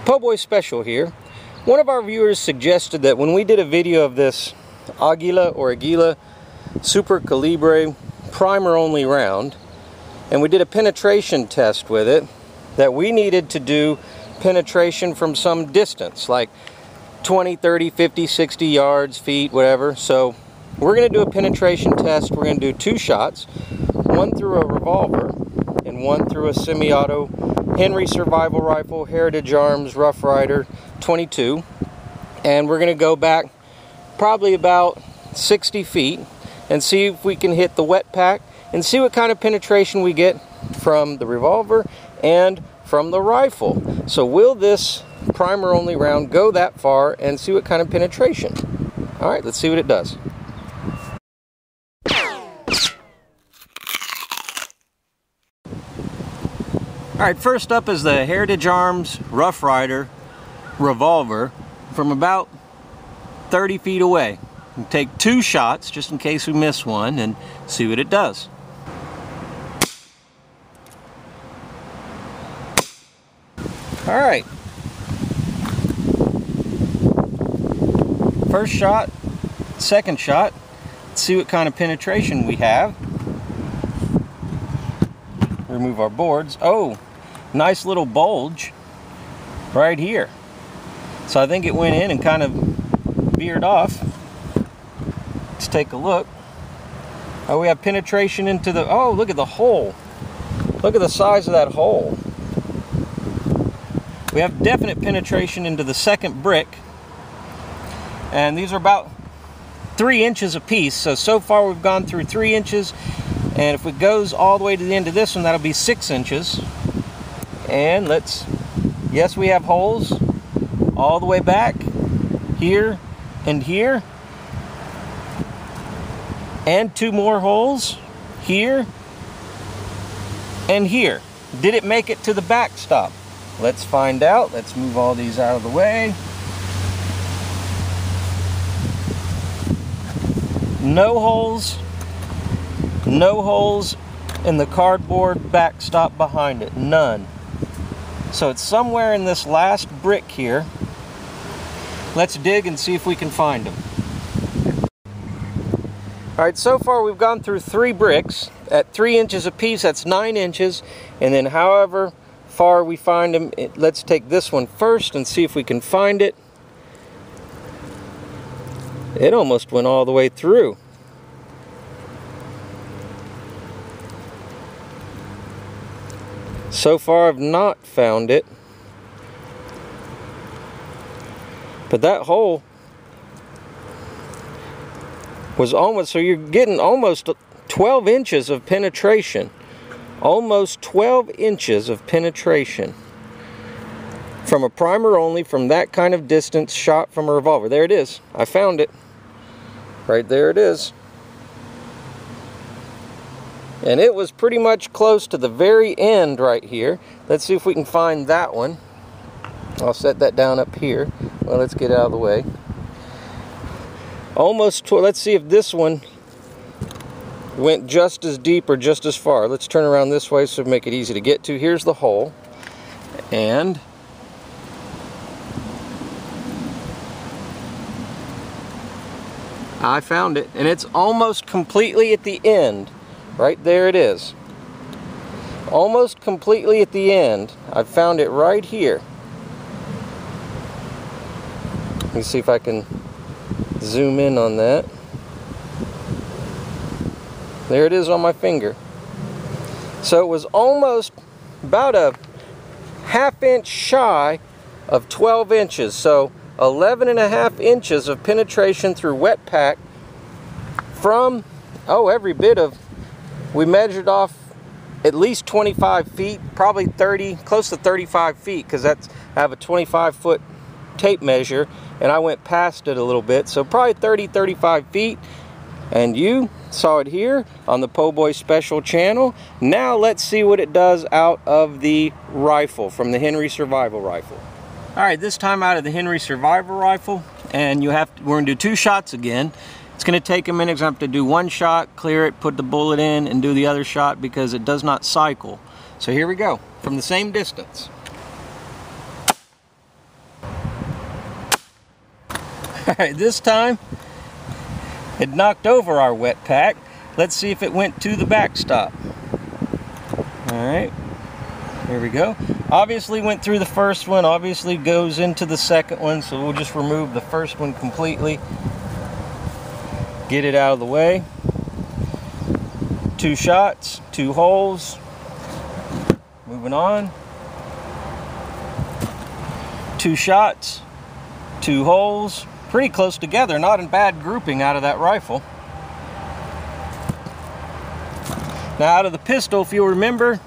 PoBoySpecial here. One of our viewers suggested that when we did a video of this Aguila Super Colibri primer only round, and we did a penetration test with it, that we needed to do penetration from some distance, like 20, 30, 50, 60 yards, feet, whatever. So we're going to do a penetration test. We're going to do 2 shots, one through a revolver and one through a semi-auto Henry survival rifle, Heritage Arms Rough Rider 22. And we're going to go back probably about 60 feet and see if we can hit the wet pack and see what kind of penetration we get from the revolver and from the rifle. So will this primer only round go that far, and see what kind of penetration? Alright, let's see what it does. Alright, first up is the Heritage Arms Rough Rider revolver from about 30 feet away. We'll take 2 shots just in case we miss one and see what it does. Alright. First shot, second shot. Let's see what kind of penetration we have. Remove our boards. Oh, nice little bulge right here. So I think it went in and kind of veered off. Let's take a look. Oh, we have penetration into the... Oh, look at the hole. Look at the size of that hole. We have definite penetration into the second brick. And these are about 3 inches apiece. So far we've gone through 3 inches. And if it goes all the way to the end of this one, that'll be 6 inches. And let's... Yes, we have holes all the way back. Here and here. And 2 more holes. Here and here. Did it make it to the backstop? Let's find out. Let's move all these out of the way. No holes. No holes in the cardboard backstop behind it. None. So it's somewhere in this last brick here. Let's dig and see if we can find them. Alright, so far we've gone through 3 bricks at 3 inches apiece. That's 9 inches. And then however far we find them, let's take this one first and see if we can find it. It almost went all the way through. So far I've not found it. But that hole was almost, so you're getting almost 12 inches of penetration. Almost 12 inches of penetration from a primer only, from that kind of distance, shot from a revolver. There it is. I found it. Right there it is. And it was pretty much close to the very end right here. Let's see if we can find that one. I'll set that down up here. Well, let's get out of the way. Almost, let's see if this one went just as deep or just as far. Let's turn around this way so make it easy to get to. Here's the hole. And I found it. And it's almost completely at the end. Right there it is. Almost completely at the end. I found it right here. Let me see if I can zoom in on that. There it is on my finger. So it was almost about a ½ inch shy of 12 inches. So 11.5 inches of penetration through wet pack from, oh, every bit of, we measured off at least 25 feet, probably 30, close to 35 feet, because I have a 25-foot tape measure, and I went past it a little bit. So probably 30, 35 feet. And you saw it here on the PoBoySpecial channel. Now let's see what it does out of the rifle, from the Henry survival rifle. Alright, this time out of the Henry survival rifle, and we're going to do 2 shots again. It's going to take a minute. I have to do 1 shot, clear it, put the bullet in, and do the other shot because it does not cycle. So here we go, from the same distance. Alright, this time it knocked over our wet pack. Let's see if it went to the backstop. Alright, here we go. Obviously went through the first one, obviously goes into the second one, so we'll just remove the first one completely. Get it out of the way. 2 shots, 2 holes. Moving on. 2 shots, 2 holes. Pretty close together, not in bad grouping out of that rifle. Now out of the pistol, if you'll remember,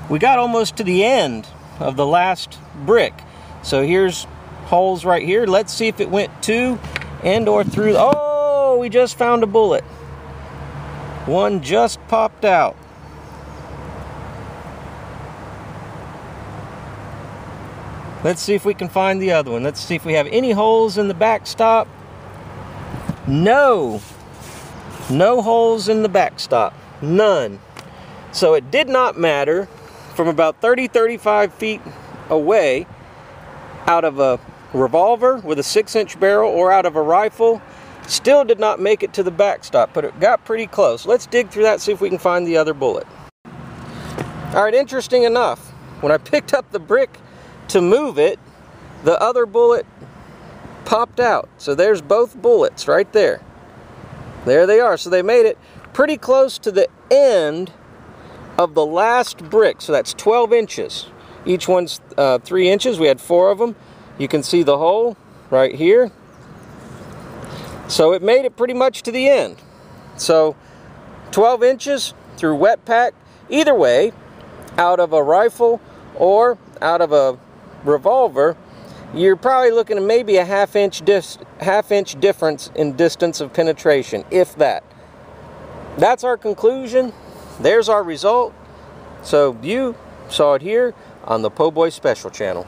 we got almost to the end of the last brick. So here's holes right here. Let's see if it went to and or through. Oh, we just found a bullet. One just popped out. Let's see if we can find the other one. Let's see if we have any holes in the backstop. No. No holes in the backstop. None. So it did not matter from about 30-35 feet away out of a revolver with a 6-inch barrel or out of a rifle. Still did not make it to the backstop, but it got pretty close. Let's dig through that, see if we can find the other bullet. Alright, interesting enough, when I picked up the brick to move it, the other bullet popped out. So there's both bullets right there. There they are. So they made it pretty close to the end of the last brick. So that's 12 inches. Each one's 3 inches. We had 4 of them. You can see the hole right here. So it made it pretty much to the end. So 12 inches through wet pack. Either way, out of a rifle or out of a revolver, you're probably looking at maybe a half-inch difference in distance of penetration, if that. That's our conclusion. There's our result. So you saw it here on the PoBoySpecial channel.